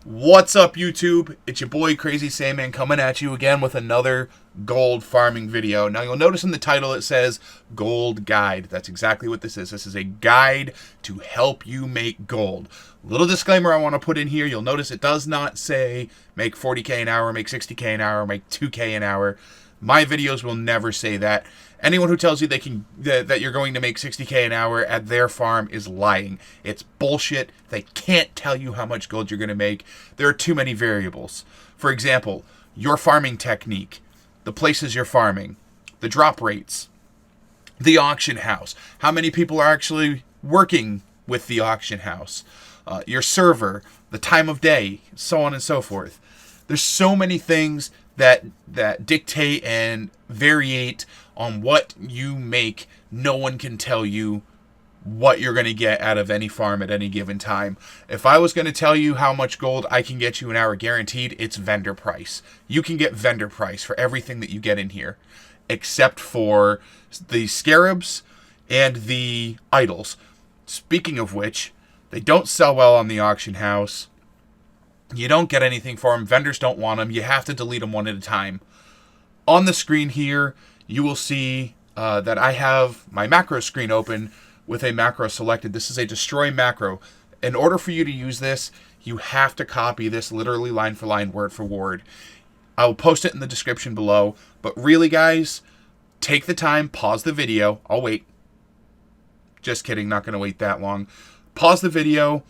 What's up, YouTube? It's your boy Crazy Sandman coming at you again with another gold farming video. Now you'll notice in the title it says Gold Guide. That's exactly what this is. This is a guide to help you make gold. Little disclaimer I want to put in here. You'll notice it does not say make 40k an hour, make 60k an hour, make 2k an hour. My videos will never say that. Anyone who tells you they can that you're going to make 60k an hour at their farm is lying. It's bullshit. They can't tell you how much gold you're going to make. There are too many variables. For example, your farming technique, the places you're farming, the drop rates, the auction house, how many people are actually working with the auction house, your server, the time of day, so on and so forth. There's so many things that dictate and variate on what you make. No one can tell you what you're going to get out of any farm at any given time. If I was going to tell you how much gold I can get you an hour guaranteed, it's vendor price. You can get vendor price for everything that you get in here, except for the scarabs and the idols. Speaking of which, they don't sell well on the auction house. You don't get anything for them. Vendors don't want them. You have to delete them one at a time. On the screen here, you will see that I have my macro screen open with a macro selected. This is a destroy macro. In order for you to use this, you have to copy this literally line for line, word for word. I will post it in the description below. But really, guys, take the time, pause the video. I'll wait. Just kidding, not going to wait that long. Pause the video.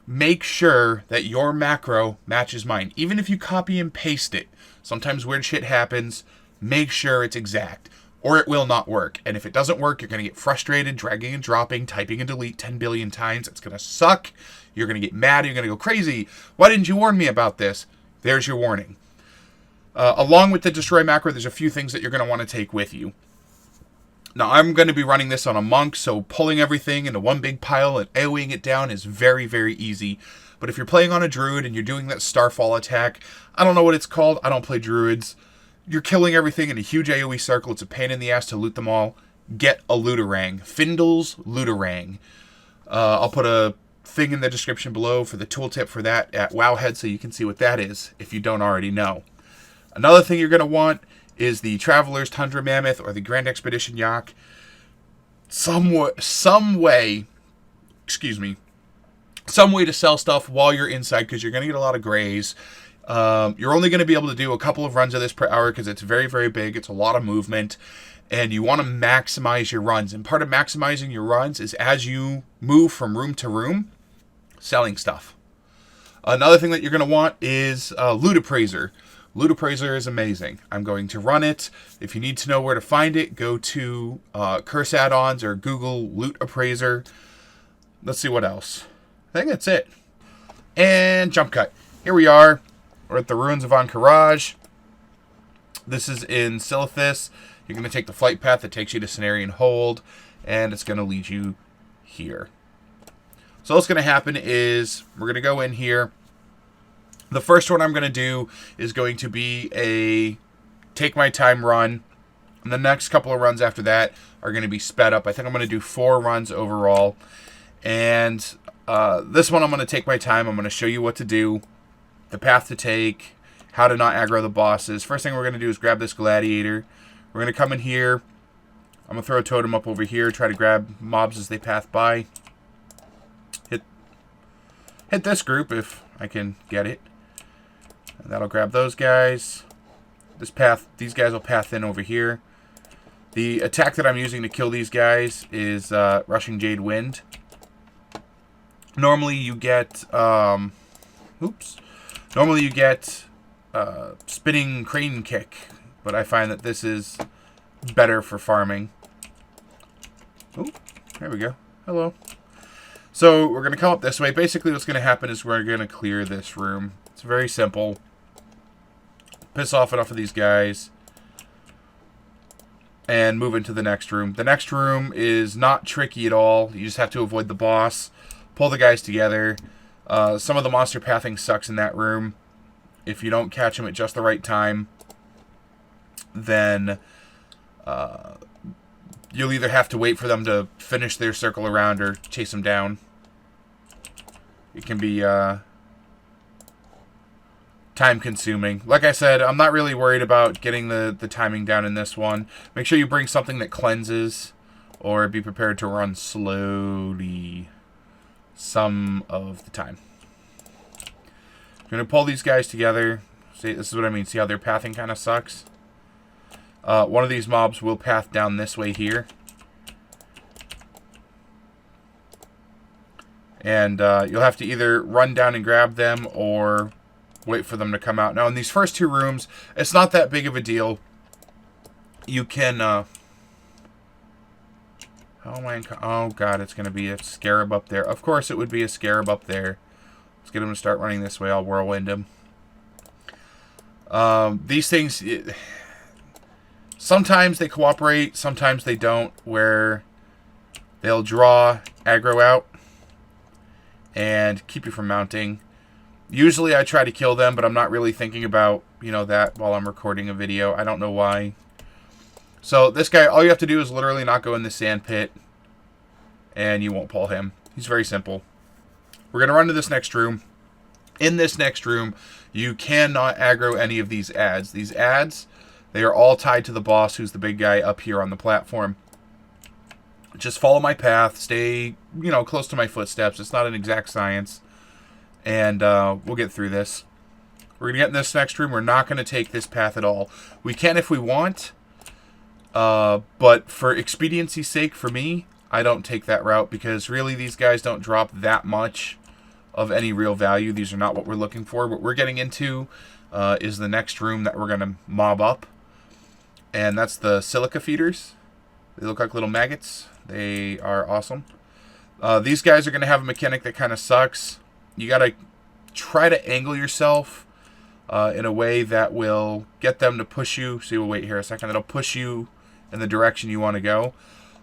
Make sure that your macro matches mine. Even if you copy and paste it, sometimes weird shit happens. Make sure it's exact, or it will not work. And if it doesn't work, you're going to get frustrated, dragging and dropping, typing and delete 10 billion times. It's going to suck. You're going to get mad. You're going to go crazy. Why didn't you warn me about this? There's your warning. Along with the destroy macro, there's a few things that you're going to want to take with you. Now, I'm going to be running this on a monk, so pulling everything into one big pile and AoEing it down is very, very easy. But if you're playing on a druid and you're doing that starfall attack, I don't know what it's called. I don't play druids. You're killing everything in a huge AoE circle. It's a pain in the ass to loot them all. Get a looterang. Findle's looterang. I'll put a thing in the description below for the tooltip for that at Wowhead so you can see what that is if you don't already know. Another thing you're going to want is the Traveler's Tundra Mammoth or the Grand Expedition Yak. Some way to sell stuff while you're inside, because you're going to get a lot of grays. You're only going to be able to do a couple of runs of this per hour because it's very, very big. It's a lot of movement, and you want to maximize your runs. And part of maximizing your runs is as you move from room to room, selling stuff. Another thing that you're going to want is Loot Appraiser. Loot Appraiser is amazing. I'm going to run it. If you need to know where to find it, go to Curse Add-ons or Google Loot Appraiser. Let's see what else. I think that's it. And jump cut. Here we are. We're at the Ruins of Ahn'Qiraj. This is in Silithus. You're going to take the flight path that takes you to Cenarian Hold, and it's going to lead you here. So what's going to happen is we're going to go in here. The first one I'm going to do is going to be a take my time run. And the next couple of runs after that are going to be sped up. I think I'm going to do 4 runs overall. And this one I'm going to take my time. I'm going to show you what to do, the path to take, how to not aggro the bosses. First thing we're going to do is grab this gladiator. We're going to come in here. I'm going to throw a totem up over here, try to grab mobs as they pass by. Hit this group if I can get it. And that'll grab those guys. These guys will path in over here. The attack that I'm using to kill these guys is Rushing Jade Wind. Normally you get Spinning Crane Kick, but I find that this is better for farming. Oh, there we go. Hello. So we're going to come up this way. Basically what's going to happen is we're going to clear this room. It's very simple. Piss off enough of these guys and move into the next room. The next room is not tricky at all. You just have to avoid the boss, pull the guys together. Some of the monster pathing sucks in that room. If you don't catch them at just the right time, then you'll either have to wait for them to finish their circle around or chase them down. It can be time consuming. Like I said, I'm not really worried about getting the timing down in this one. Make sure you bring something that cleanses, or be prepared to run slowly some of the time. I'm going to pull these guys together. See, this is what I mean. See how their pathing kind of sucks? One of these mobs will path down this way here. And you'll have to either run down and grab them or wait for them to come out. Now, in these first two rooms, it's not that big of a deal. You can... oh, God, it's going to be a Scarab up there. Of course it would be a Scarab up there. Let's get him to start running this way. I'll whirlwind him. These things... sometimes they cooperate, sometimes they don't, where they'll draw aggro out and keep you from mounting. Usually I try to kill them, but I'm not really thinking about, you know, that while I'm recording a video. I don't know why. So this guy, all you have to do is literally not go in the sand pit, and you won't pull him. He's very simple. We're going to run to this next room. In this next room, you cannot aggro any of these ads. These ads, they are all tied to the boss, who's the big guy up here on the platform. Just follow my path. Stay, you know, close to my footsteps. It's not an exact science. And we'll get through this. We're going to get in this next room. We're not going to take this path at all. We can if we want. But for expediency's sake, for me, I don't take that route. Because really, these guys don't drop that much of any real value. These are not what we're looking for. What we're getting into is the next room that we're going to mob up. And that's the silica feeders. They look like little maggots. They are awesome. These guys are going to have a mechanic that kind of sucks. You got to try to angle yourself in a way that will get them to push you. See, we'll wait here a second. That'll push you in the direction you want to go.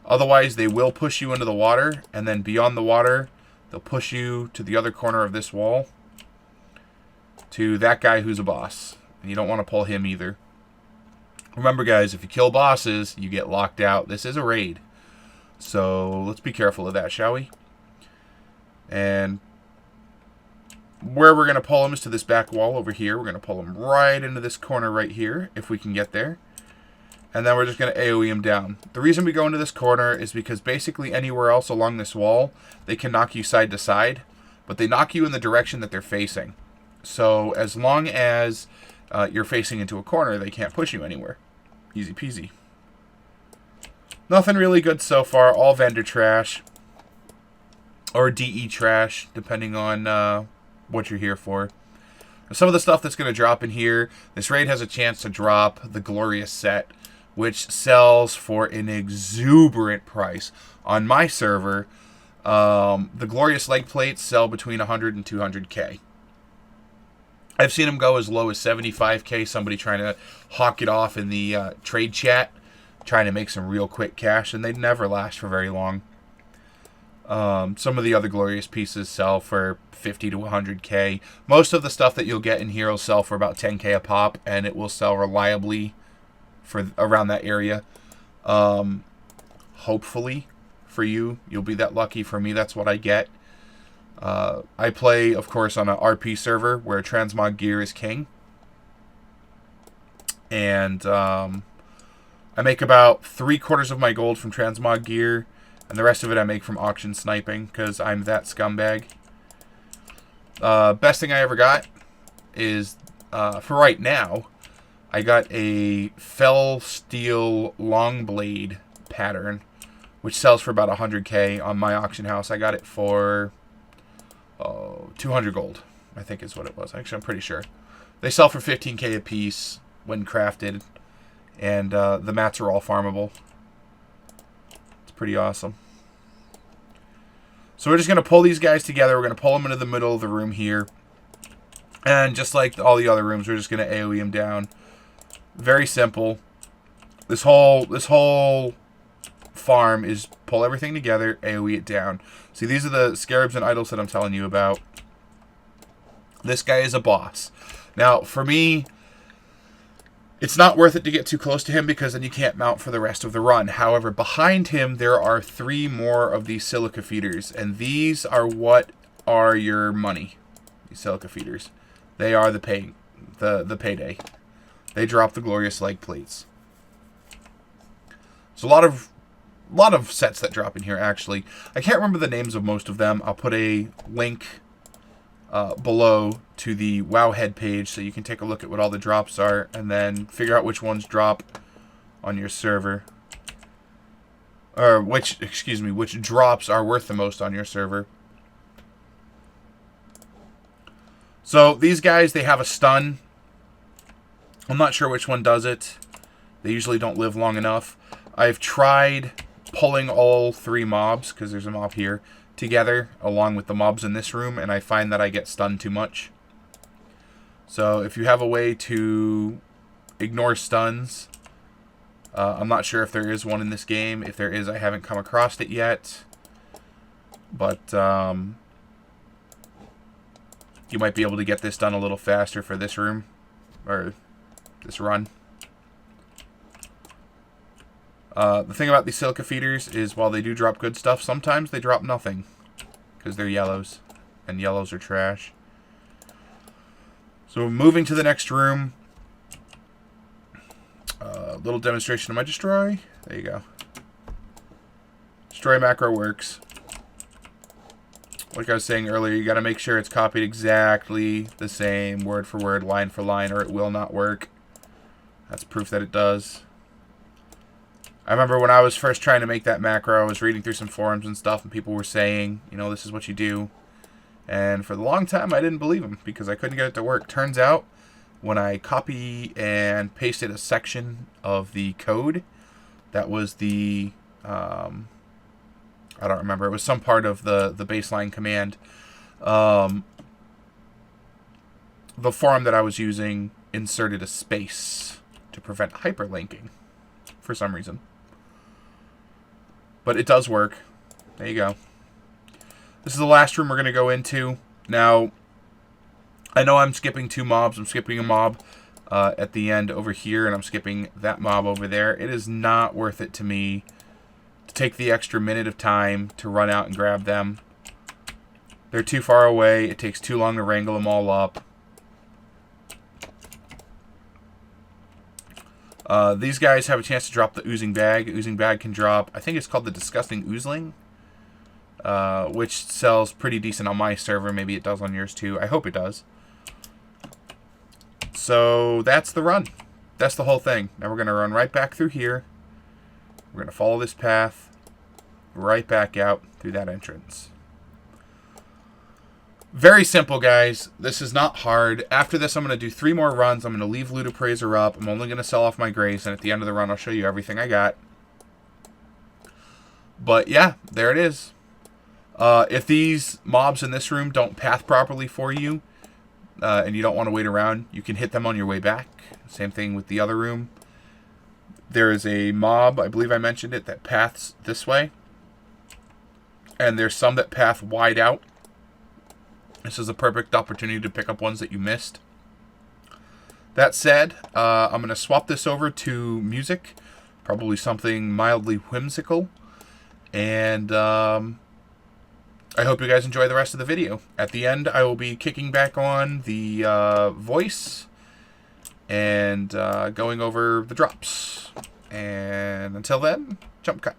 Otherwise, they will push you into the water. And then beyond the water, they'll push you to the other corner of this wall. To that guy who's a boss. And you don't want to pull him either. Remember, guys, if you kill bosses, you get locked out. This is a raid. So let's be careful of that, shall we? And where we're going to pull him is to this back wall over here. We're going to pull him right into this corner right here, if we can get there. And then we're just going to AoE him down. The reason we go into this corner is because basically anywhere else along this wall, they can knock you side to side. But they knock you in the direction that they're facing. So as long as you're facing into a corner, they can't push you anywhere. Easy peasy. Nothing really good so far. All vendor trash. Or DE trash, depending on what you're here for. Some of the stuff that's going to drop in here. This raid has a chance to drop the Glorious set, which sells for an exuberant price. On my server, the Glorious leg plates sell between 100 and 200k. I've seen them go as low as 75k. Somebody trying to hawk it off in the trade chat, trying to make some real quick cash, and they never last for very long. Some of the other Glorious pieces sell for 50 to 100k. Most of the stuff that you'll get in here will sell for about 10k a pop, and it will sell reliably for around that area. Hopefully for you, you'll be that lucky. For me, that's what I get. I play, of course, on an RP server where transmog gear is king. And I make about 3/4 of my gold from transmog gear, and the rest of it I make from auction sniping, because I'm that scumbag. Best thing I ever got is, for right now, I got a fell steel long blade pattern, which sells for about 100k on my auction house. I got it for 200 gold, I think is what it was. Actually, I'm pretty sure. They sell for 15k a piece when crafted, and the mats are all farmable. It's pretty awesome. So we're just going to pull these guys together. We're going to pull them into the middle of the room here. And just like all the other rooms, we're just going to AoE them down. Very simple. This whole farm is pull everything together, AoE it down. See, these are the scarabs and idols that I'm telling you about. This guy is a boss. Now, for me, it's not worth it to get too close to him because then you can't mount for the rest of the run. However, behind him, there are 3 more of these silica feeders, and these are what are your money. These silica feeders. They are the the payday. They drop the glorious leg plates. There's a lot of sets that drop in here, actually. I can't remember the names of most of them. I'll put a link below to the WoW head page so you can take a look at what all the drops are and then figure out which ones drop on your server. Or which drops are worth the most on your server. So these guys, they have a stun. I'm not sure which one does it. They usually don't live long enough. I've tried pulling all 3 mobs, because there's a mob here, together along with the mobs in this room, and I find that I get stunned too much. So if you have a way to ignore stuns, I'm not sure if there is one in this game. If there is, I haven't come across it yet. But you might be able to get this done a little faster for this room, or this run. The thing about these silica feeders is while they do drop good stuff, sometimes they drop nothing. Because they're yellows. And yellows are trash. So moving to the next room. Little demonstration of my destroy. There you go. Destroy macro works. Like I was saying earlier, you got to make sure it's copied exactly the same, word for word, line for line, or it will not work. That's proof that it does. I remember when I was first trying to make that macro, I was reading through some forums and stuff, and people were saying, you know, this is what you do. And for the long time, I didn't believe them because I couldn't get it to work. Turns out, when I copy and pasted a section of the code, that was the, I don't remember, it was some part of the baseline command. The forum that I was using inserted a space to prevent hyperlinking for some reason. But it does work. There you go. This is the last room we're going to go into. Now, I know I'm skipping 2 mobs. I'm skipping a mob at the end over here, and I'm skipping that mob over there. It is not worth it to me to take the extra minute of time to run out and grab them. They're too far away. It takes too long to wrangle them all up. These guys have a chance to drop the oozing bag. Oozing bag can drop, I think it's called the disgusting oozling, which sells pretty decent on my server. Maybe it does on yours too. I hope it does. So that's the run. That's the whole thing. Now we're going to run right back through here. We're going to follow this path right back out through that entrance. Very simple, guys. This is not hard. After this, I'm going to do 3 more runs. I'm going to leave Loot Appraiser up. I'm only going to sell off my grace, and at the end of the run, I'll show you everything I got. But yeah, there it is. If these mobs in this room don't path properly for you, and you don't want to wait around, you can hit them on your way back. Same thing with the other room. There is a mob, I believe I mentioned it, that paths this way. And there's some that path wide out. This is a perfect opportunity to pick up ones that you missed. That said, I'm going to swap this over to music. Probably something mildly whimsical. And I hope you guys enjoy the rest of the video. At the end, I will be kicking back on the voice and going over the drops. And until then, jump cut.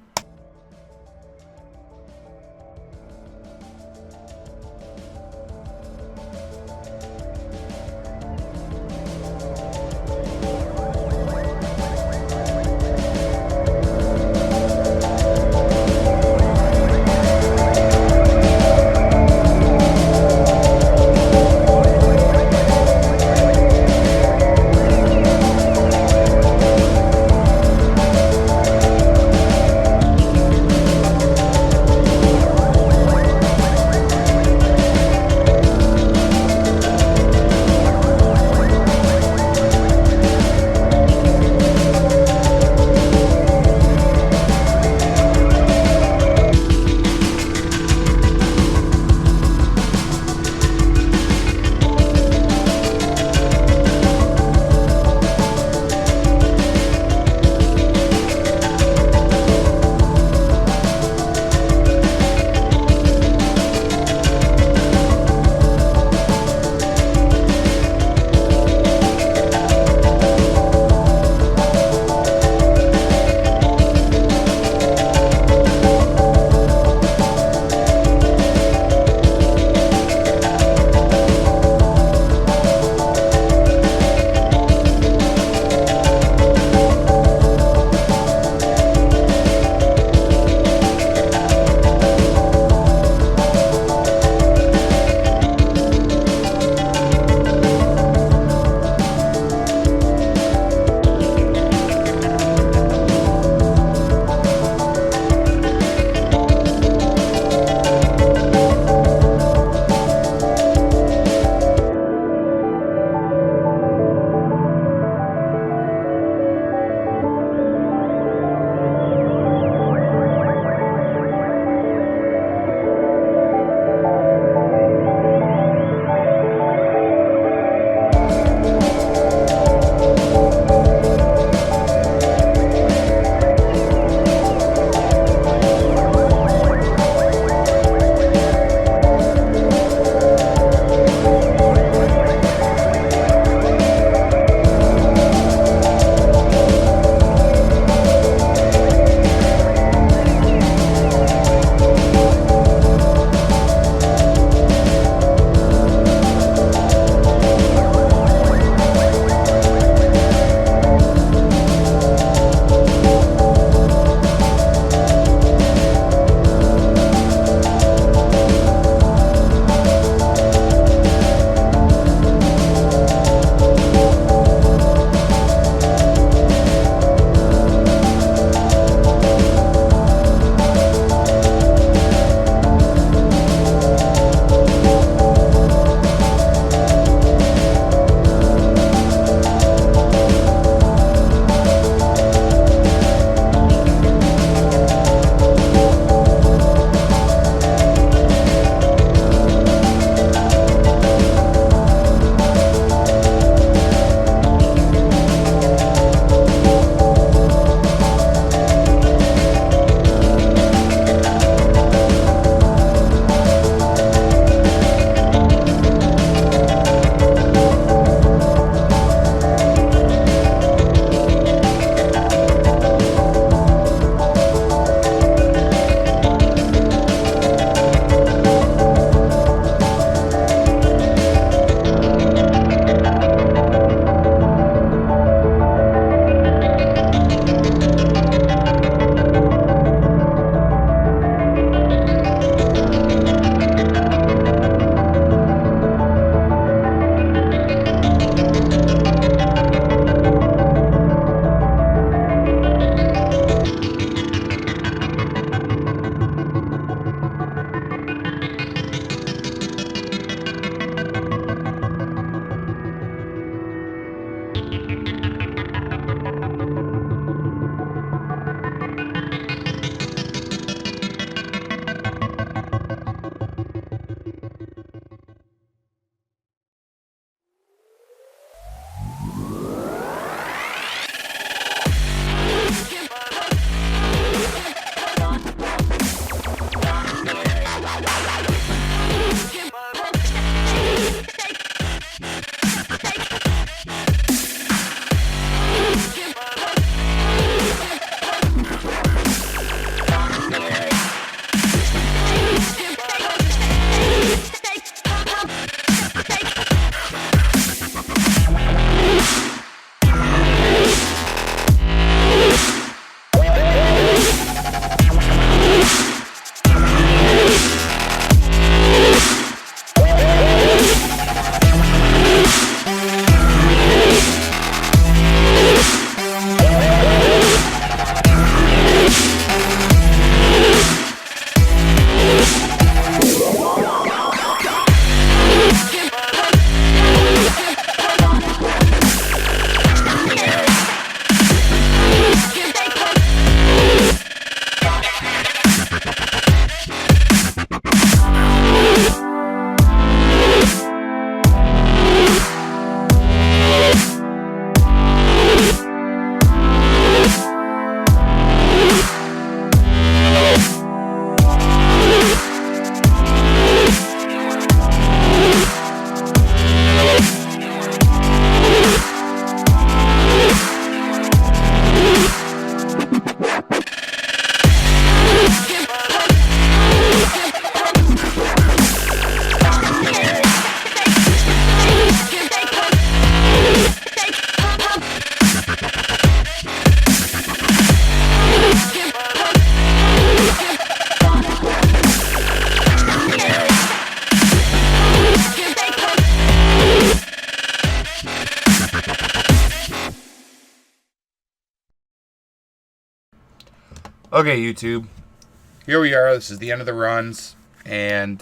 Okay, YouTube. Here we are. This is the end of the runs. And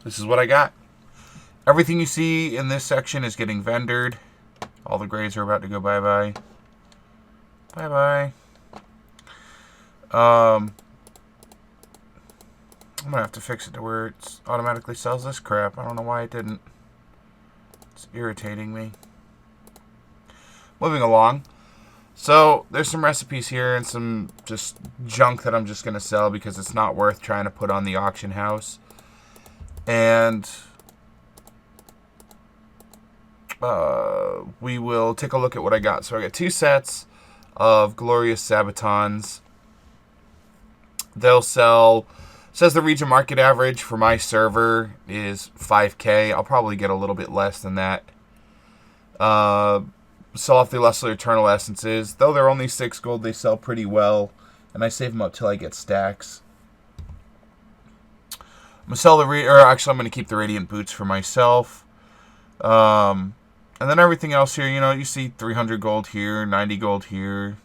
this is what I got. Everything you see in this section is getting vendored. All the grades are about to go bye-bye. Bye-bye. I'm going to have to fix it to where it automatically sells this crap. I don't know why it didn't. It's irritating me. Moving along. So, there's some recipes here and some just junk that I'm just going to sell because it's not worth trying to put on the auction house. And we will take a look at what I got. So I got 2 sets of Glorious Sabatons. They'll sell, says the region market average for my server is 5K. I'll probably get a little bit less than that. Sell off the Lesser Eternal Essences. Though they're only 6 gold, they sell pretty well. And I save them up till I get stacks. I'm going to sell I'm going to keep the Radiant Boots for myself. And then everything else here, you see 300 gold here, 90 gold here.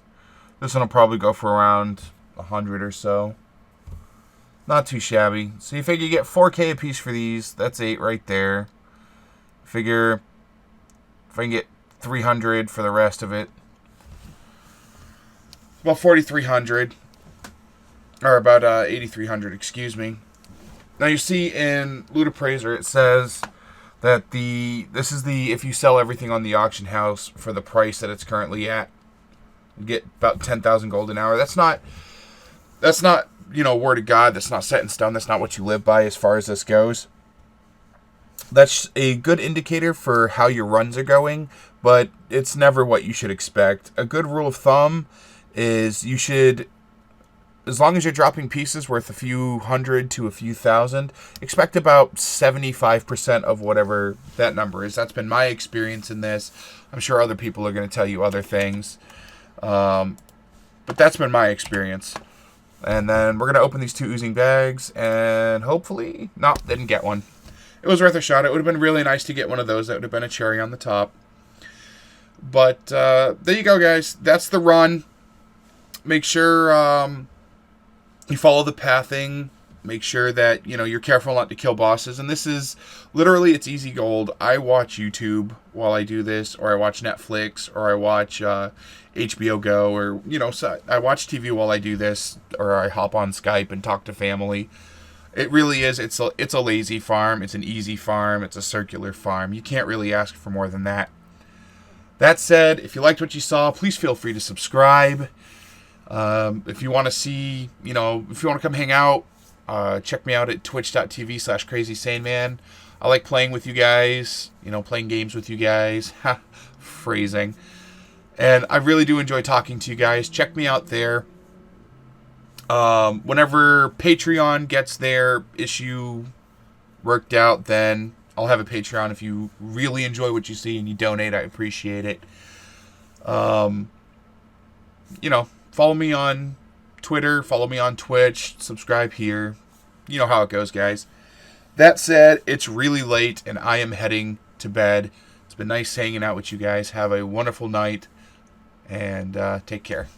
This one will probably go for around 100 or so. Not too shabby. So you figure you get 4K a piece for these. That's 8 right there. Figure if I can get 300 for the rest of it. About 4,300. Or about 8,300, excuse me. Now you see in Loot Appraiser it says that this is if you sell everything on the auction house for the price that it's currently at, you get about 10,000 gold an hour. That's not word of God. That's not set in stone. That's not what you live by as far as this goes. That's a good indicator for how your runs are going, but it's never what you should expect. A good rule of thumb is you should, as long as you're dropping pieces worth a few hundred to a few thousand, expect about 75% of whatever that number is. That's been my experience in this. I'm sure other people are going to tell you other things. But that's been my experience. And then we're going to open these 2 oozing bags, and hopefully, no, didn't get one. It was worth a shot. It would have been really nice to get one of those. That would have been a cherry on the top. But there you go, guys. That's the run. Make sure you follow the pathing. Make sure that you're careful not to kill bosses. And this is literally, it's easy gold. I watch YouTube while I do this, or I watch Netflix, or I watch HBO Go, or so I watch TV while I do this, or I hop on Skype and talk to family. It really is. It's a lazy farm. It's an easy farm. It's a circular farm. You can't really ask for more than that. That said, if you liked what you saw, please feel free to subscribe. If you want to see, if you want to come hang out, check me out at twitch.tv/crazysaneman. I like playing with you guys, playing games with you guys. Ha, phrasing. And I really do enjoy talking to you guys. Check me out there. Whenever Patreon gets their issue worked out, then I'll have a Patreon. If you really enjoy what you see and you donate, I appreciate it. Follow me on Twitter, follow me on Twitch, subscribe here. You know how it goes, guys. That said, it's really late and I am heading to bed. It's been nice hanging out with you guys. Have a wonderful night and take care.